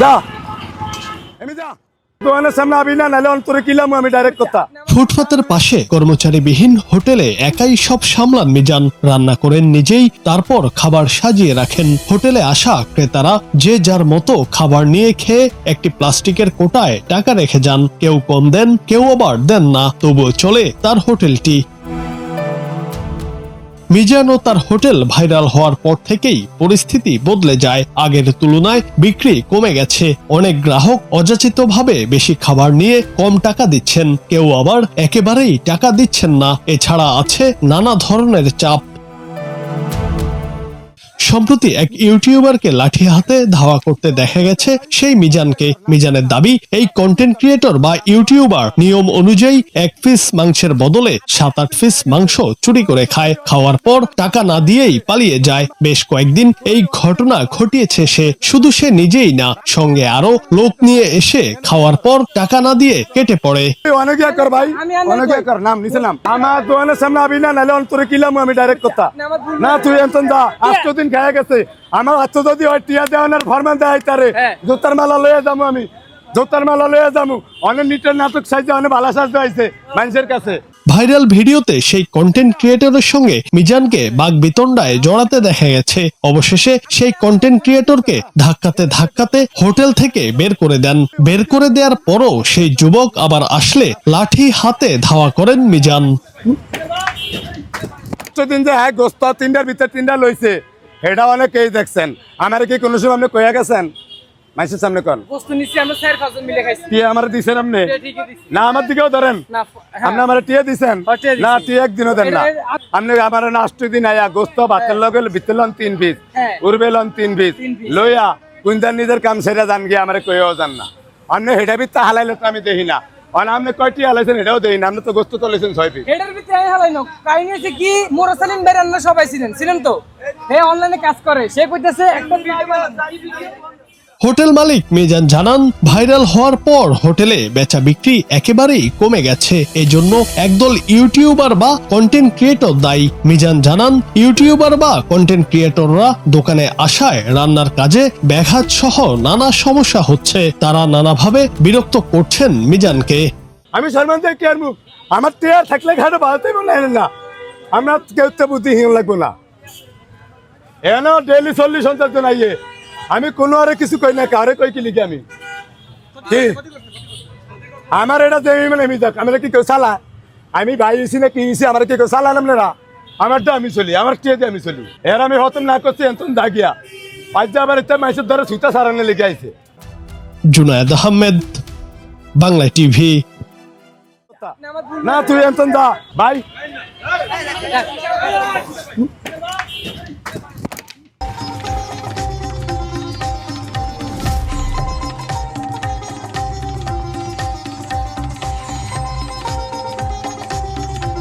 যা এমনি যা দোকানের সামনে আবি না, নাহলে অন্তরে কিলাম আমি ডাইরেক্ট কথা। ফুটপাতের পাশে কর্মচারীবিহীন হোটেলে একাই সব সামলান মিজান। রান্না করেন নিজেই, তারপর খাবার সাজিয়ে রাখেন। হোটেলে আসা ক্রেতারা যে যার মতো খাবার নিয়ে খেয়ে একটি প্লাস্টিকের কোটায় টাকা রেখে যান। কেউ কম দেন, কেউ আবার দেন না, তবুও চলে তার হোটেলটি। মিজান ও তার হোটেল ভাইরাল হওয়ার পর থেকেই পরিস্থিতি বদলে যায়। আগের তুলনায় বিক্রি কমে গেছে। অনেক গ্রাহক অযাচিতভাবে বেশি খাবার নিয়ে কম টাকা দিচ্ছেন, কেউ আবার একেবারেই টাকা দিচ্ছেন না। এছাড়া আছে নানা ধরনের চাপ। সম্প্রতি এক ইউটিউবারকে লাঠি হাতে ধাওয়া করতে দেখা গেছে সেই মিজানকে। মিজানের দাবি, এই কন্টেন্ট ক্রিয়েটর বা ইউটিউবার নিয়ম অনুযায়ী 1 পিস মাংসের বদলে 7-8 পিস মাংস চুরি করে খায়। খাওয়ার পর টাকা না দিয়েই পালিয়ে যায়। বেশ কয়েকদিন এই ঘটনা ঘটিয়েছে সে। শুধু সে নিজেই না, সঙ্গে আরো লোক নিয়ে এসে খাওয়ার পর টাকা না দিয়ে কেটে পড়ে। অনেক কর ভাই, অনেক কর, নাম নিচে নাম। আমার দোকানের সামনে আবি না, নাহলে অন্তরে কিলাম আমি ডাইরেক্ট কথা। না তুই এমন যা, 8 দিন খায় গেছে। আমার হাত যদি হয় টিয়া দেওয়ানোর ফরমান দেয় তারে জোতার মালা লয়ে যাবো, আমি জোতার মালা লয়ে যাবো। অনেক নিটের নাটক সাইজে অনেক ভালো সাজতে হয়েছে মানুষের কাছে। ভাইরাল ভিডিওতে সেই কন্টেন্ট ক্রিয়েটরের সঙ্গে মিজানকে বাগবিতণ্ডায় জড়াতে দেখা গেছে। অবশেষে সেই কন্টেন্ট ক্রিয়েটরকে ধাক্কাতে ধাক্কাতে হোটেল থেকে বের করে দেন। বের করে দেওয়ার পরও সেই যুবক আবার আসলে লাঠি হাতে ধাওয়া করেন মিজান। দিন যে হ্যাঁ গোস্ত 3টার ভিতরে 3টা লইছে, এটা অনেকেই দেখছেন। আমার কি কোনো সময় আপনি কইয়া গেছেন মানুষের সামনে? কোন কি আমার দিচ্ছেন আপনি? না আমার দিকেও ধরেন, আপনি আমার টিয়া দিচ্ছেন না? টিয়া একদিনও দেন না আপনি। আমার না 8 দিন আয়া গোস্ত ভাতের লগে ভিতর লন 3 পিস, উড়বে লন 3 পিস লইয়া কুইন্টাল নিজের কাম সেটা জান গিয়ে আমার কইও জান না। আপনি হেটা ভিত্তা হালাইলে তো আমি দেখি না। আপনি কয়টি হালাইছেন এটাও দেখি না। আপনি তো গোস্ত তোলেছেন 6 পিস। এটার ভিতরে আমি হালাইনো কাহিনী হচ্ছে কি, মোরাসালিম বেরান্না সবাই ছিলেন তো, হে অনলাইনে কাজ করে। সে কইতেছে একটা হোটেল মালিক মিজান জানান, ভাইরাল হওয়ার পর হোটেলে বেচা বিক্রি একেবারেই কমে গেছে। এজন্য একদল ইউটিউবার বা কন্টেন্ট ক্রিয়েটর দায়ী। মিজান জানান, ইউটিউবার বা কন্টেন্ট ক্রিয়েটররা দোকানে আসায় রান্নার কাজে ব্যাঘাত সহ নানা সমস্যা হচ্ছে। তারা নানাভাবে বিরক্ত করছেন মিজানকে। আমি সলমান থেকে কি আনবো? আমার টিয়ার থাকলে ঘাটে বাড়াতে না, আমরা কেউ তো বুদ্ধিহীন লাগবো না। এন ডেইলি 40-50 জন আইয়ে, আমি কোনো আরে কিছু কই না, কারে কই কি লিখি আমি কি? আমার এটা যে মানে আমি দেখ, আমরা কি কেউ চালা? আমি ভাই হইছি না কি হইছি, আমার কি কেউ চালান আপনারা? আমারটা আমি চলি, আমার টিয়া দিয়ে আমি চলি। এর আমি হতম না করছি এত দাগিয়া আজ আবার এটা মাইসের ধরে সুতা সারানে লেগে আইছে। জুনায়েদ আহমেদ, বাংলা টিভি। না তুই এত যা ভাই।